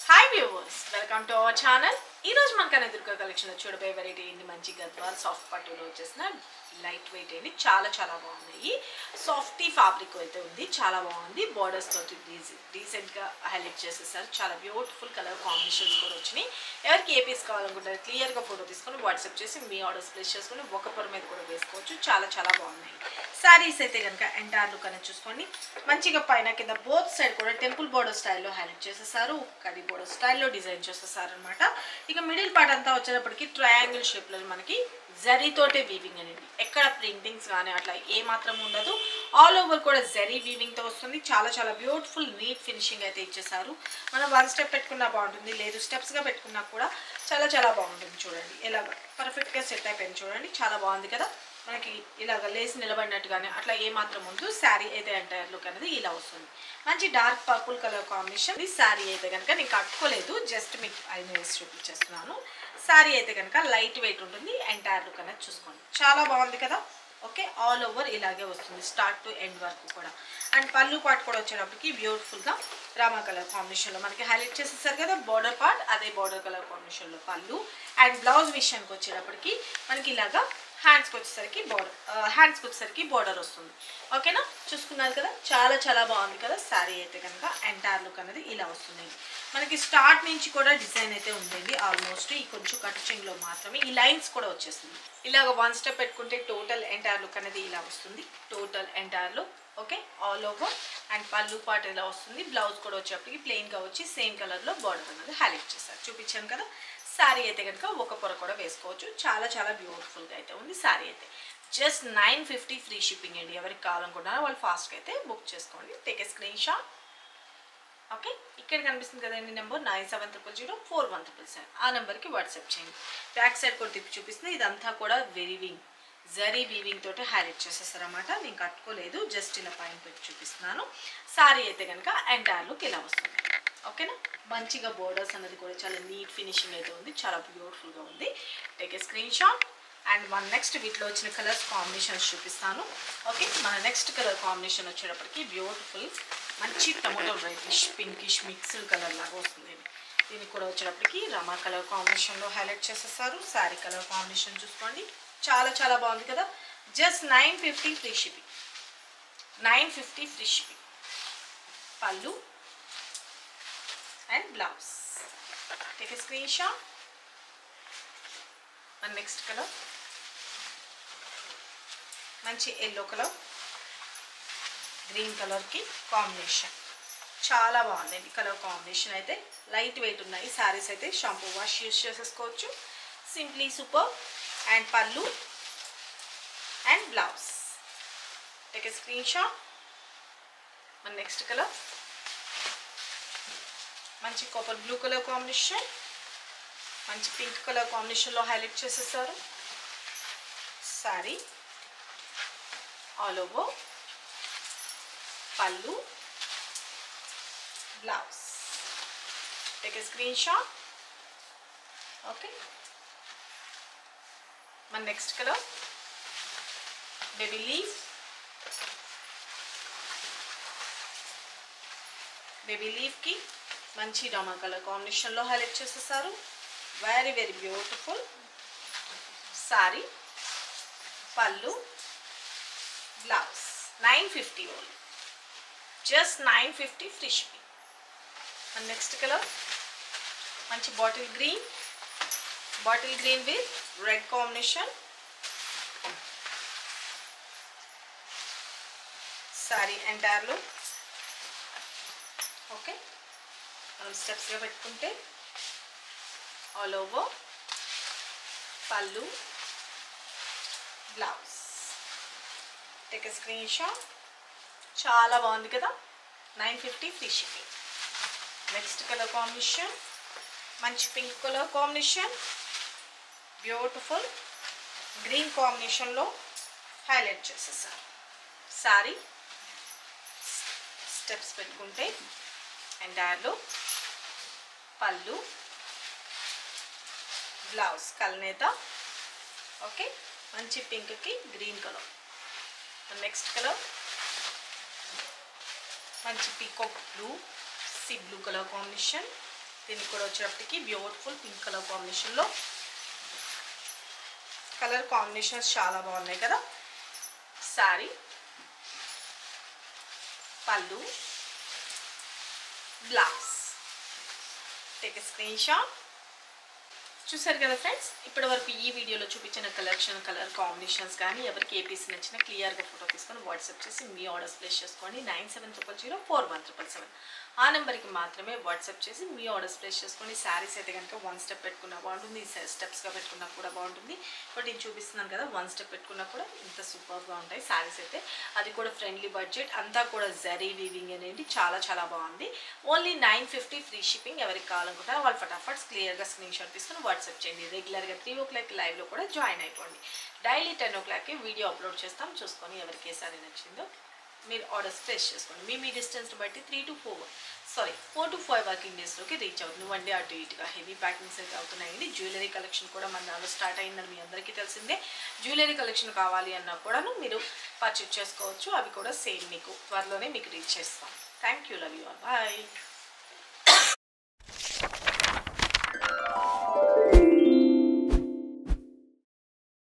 Hi viewers, welcome to our channel. ఈ రోజు మన కనెదుర్గా కలెక్షన్ చూడబోయే వెరైటీ ఏంటి మంచి గద్వాల్ సాఫ్ట్ పట్టులో వచ్చేసిన లైట్ వెయిట్ ఏంటి చాలా బాగున్నాయి. సాఫ్టీ ఫ్యాబ్రిక్ అయితే ఉంది, చాలా బాగుంది. బోర్డర్స్ తోటి డీసెంట్ గా హైలైట్ చేసేసారు. చాలా బ్యూటిఫుల్ కలర్ కాంబినేషన్స్ కూడా వచ్చినాయి. ఎవరికి ఏ పీస్ కావాలనుకుంటారు క్లియర్ గా ఫోటో తీసుకొని వాట్సాప్ చేసి మీ ఆర్డర్స్ ప్లేస్ చేసుకొని ఒక పొర మీద కూడా వేసుకోవచ్చు. చాలా బాగున్నాయి. సారీస్ అయితే కనుక ఎంటైర్ లుక్ అనేది చూసుకోండి. మంచిగా పైన కింద బోత్ సైడ్ కూడా టెంపుల్ బోర్డర్ స్టైల్లో హైలైట్ చేసేసారు. కడి బోర్డర్ స్టైల్లో డిజైన్ చేసేసారు అనమాట. ఇక మిడిల్ పార్ట్ అంతా వచ్చేటప్పటికి ట్రయాంగిల్ షేప్లో మనకి జరీతోటే వీవింగ్ అనేది, ఎక్కడ ప్రింటింగ్స్ కానీ అట్లా ఏ మాత్రం ఉండదు. ఆల్ ఓవర్ కూడా జరీ వీవింగ్తో వస్తుంది. చాలా బ్యూటిఫుల్ నీట్ ఫినిషింగ్ అయితే ఇచ్చేసారు. మనం వన్ స్టెప్ పెట్టుకున్నా బాగుంటుంది, లేదు స్టెప్స్గా పెట్టుకున్నా కూడా చాలా బాగుంటుంది. చూడండి ఎలా పర్ఫెక్ట్గా సెట్ అయిపోయింది. చూడండి చాలా బాగుంది కదా. మనకి ఇలాగ లేసి నిలబడినట్టుగానే అట్లా ఏమాత్రం ముందు శారీ అయితే ఎంటైర్ లుక్ అనేది ఇలా వస్తుంది. మంచి డార్క్ పర్పుల్ కలర్ కాంబినేషన్. ఈ శారీ అయితే కనుక నేను కట్టుకోలేదు, జస్ట్ మీకు ఐదు వేసి చూపించేస్తున్నాను. శారీ అయితే కనుక లైట్ వెయిట్ ఉంటుంది. ఎంటైర్ లుక్ అనేది చూసుకోండి, చాలా బాగుంది కదా. ఓకే, ఆల్ ఓవర్ ఇలాగే వస్తుంది స్టార్ట్ టు ఎండ్ వరకు కూడా. అండ్ పళ్ళు పార్ట్ కూడా వచ్చేటప్పటికి బ్యూటిఫుల్గా రామా కలర్ కాంబినేషన్లో మనకి హైలైట్ చేసేసారు కదా. బార్డర్ పార్ట్ అదే బార్డర్ కలర్ కాంబినేషన్లో పళ్ళు. అండ్ బ్లౌజ్ విషయానికి వచ్చేటప్పటికి మనకి ఇలాగా హ్యాండ్స్కి వచ్చేసరికి బోర్డర్ వస్తుంది. ఓకేనా, చూసుకున్నారు కదా. చాలా బాగుంది కదా. శారీ అయితే కనుక ఎంటైర్ లుక్ అనేది ఇలా వస్తుంది. మనకి స్టార్ట్ నుంచి కూడా డిజైన్ అయితే ఉందండి. ఆల్మోస్ట్ ఈ కొంచెం కటింగ్లో మాత్రమే ఈ లైన్స్ కూడా వచ్చేస్తుంది. ఇలాగ వన్ స్టెప్ పెట్టుకుంటే టోటల్ ఎంటైర్ లుక్ అనేది ఇలా వస్తుంది. Total entire look okay, all over. And పళ్ళు పార్ట్ ఇలా వస్తుంది. బ్లౌజ్ కూడా వచ్చేప్పటికి ప్లెయిన్గా వచ్చి సేమ్ కలర్లో బార్డర్ అనేది హైలైట్ చేస్తారు. చూపించాను కదా. శారీ అయితే కనుక ఒక పొర కూడా వేసుకోవచ్చు. చాలా బ్యూటిఫుల్గా అయితే ఉంది. శారీ అయితే జస్ట్ 950 ఫ్రీ షిప్పింగ్ అండి. ఎవరికి కావాలనుకుంటున్నారో వాళ్ళు ఫాస్ట్గా అయితే బుక్ చేసుకోండి. Take a screenshot. Okay, ఇక్కడ కనిపిస్తుంది కదండి నెంబర్ 97004177. ఆ నెంబర్కి వాట్సాప్ చేయండి. బ్యాక్ సైడ్ కూడా తిప్పి చూపిస్తుంది. ఇదంతా కూడా జరీ వీవింగ్ తోటి హైలైట్ చేసేసారన్నమాట. నేను కట్టుకోలేదు, జస్ట్ ఇలా పైన పెట్టి చూపిస్తున్నాను. శారీ అయితే కనుక ఎంటైర్ లుక్ ఇలా వస్తుంది. ఓకేనా, మంచిగా బోర్డర్స్ అనేది కూడా చాలా నీట్ ఫినిషింగ్ అయితే ఉంది. చాలా బ్యూటిఫుల్గా ఉంది. Take a screenshot. And మన నెక్స్ట్ వీటిలో వచ్చిన కలర్స్ కాంబినేషన్స్ చూపిస్తాను. ఓకే, మన నెక్స్ట్ కలర్ కాంబినేషన్ వచ్చేటప్పటికి బ్యూటిఫుల్ మంచి tomato reddish pinkish mixed colour లాగా వస్తుంది. దీనికి కూడా వచ్చేటప్పటికి రమా కలర్ కాంబినేషన్లో హైలైట్ చేసేసారు. శారీ కలర్ కాంబినేషన్ చూసుకోండి, చాలా బాగుంది కదా. Just 950 free shipping. 950 free shipping. Pallu and blouse. Take a screenshot. And next colour మంచి ఎల్లో కలర్ గ్రీన్ కలర్కి కాంబినేషన్. చాలా బాగుందండి కలర్ కాంబినేషన్ అయితే. లైట్ వెయిట్ ఉన్నాయి. శారీస్ అయితే షాంపూ వాష్ యూజ్ చేసేసుకోవచ్చు. Simply super. And pallu and blouse. Take a screenshot. మన next colour మంచి కాపర్ బ్లూ కలర్ కాంబినేషన్, మంచి పింక్ కలర్ కాంబినేషన్లో హైలైట్ చేసేసారు. Sari all over, pallu, blouse. Take a screenshot. Okay, మన next colour baby లీఫ్కి మంచి Rama colour కాంబినేషన్లో హైలైట్ చేసేసారు. Very beautiful. Sari, pallu, blouse. 950 only. Just 950 free shipping. And next colour మంచి bottle green with red combination. Sari entire look okay. మనం స్టెప్స్గా పెట్టుకుంటే all over, pallu, blouse. Take a screenshot. చాలా బాగుంది కదా. 950 free shipping. Next colour combination మంచి pink colour combination, beautiful green కాంబినేషన్లో highlight చేసేసారు. శారీ స్టెప్స్ పెట్టుకుంటే ఎంటైర్లో పళ్ళు, బ్లౌజ్ కల్నేత. ఓకే, మంచి పింక్కి గ్రీన్ కలర్. నెక్స్ట్ కలర్ మంచి peacock blue sea blue colour combination. దీనికి కూడా వచ్చేటప్పటికి బ్యూటిఫుల్ పింక్ కలర్ కాంబినేషన్లో. కలర్ కాంబినేషన్స్ చాలా బాగున్నాయి కదా. Sari, pallu, blouse. Take a screen shot. చూసారు కదా ఫ్రెండ్స్, ఇప్పటి వరకు ఈ వీడియోలో చూపించిన కలెక్షన్, కలర్ కాంబినేషన్స్ కానీ ఎవరికి ఏ పీస్ నచ్చినా క్లియర్గా ఫోటో తీసుకొని వాట్సాప్ చేసి మీ ఆర్డర్స్ ప్లేస్ చేసుకోండి. 9700041777 ఆ నెంబర్కి మాత్రమే వాట్సాప్ చేసి మీ ఆర్డర్స్ ప్లేస్ చేసుకోండి. శారీస్ అయితే కనుక 1 స్టెప్ పెట్టుకున్నా బాగుంటుంది, స్టెప్స్గా పెట్టుకున్నా కూడా బాగుంటుంది. బట్ నేను చూపిస్తున్నాను కదా 1 స్టెప్ పెట్టుకున్నా కూడా ఇంత సూపర్గా ఉంటాయి శారీస్ అయితే. అది కూడా ఫ్రెండ్లీ బడ్జెట్, అంతా కూడా జరీ వీవింగ్ అనేది చాలా చాలా బాగుంది. Only 950 free shipping. ఎవరికి కావాలనుకుంటారో వాళ్ళు ఫటాఫట్స్ క్లియర్గా స్క్రీన్ షాట్ తీసుకొని వాట్సాప్ చేయండి. రెగ్యులర్గా 3 o'clock లైవ్లో కూడా జాయిన్ అయిపోండి. డైలీ 10 o'clockకి వీడియో అప్లోడ్ చేస్తాం. చూసుకొని ఎవరికి ఏ సారీ నచ్చిందో మీరు ఆర్డర్స్ ప్లేస్ చేసుకోండి. మీ డిస్టెన్స్ని బట్టి 4 to 5 వర్కింగ్ డేస్లోకి రీచ్ అవుతుంది. 1 డే అటు ఇటుగా హెవీ ప్యాకింగ్స్ అయితే అవుతున్నాయండి. జ్యువెలరీ కలెక్షన్ కూడా మన దానిలో స్టార్ట్ అయిందని మీ అందరికీ తెలిసిందే. జ్యువెలరీ కలెక్షన్ కావాలి అన్నా కూడాను మీరు పర్చేజ్ చేసుకోవచ్చు. అవి కూడా సేమ్ మీకు త్వరలోనే మీకు రీచ్ చేస్తాం. Thank you, love you all, bye.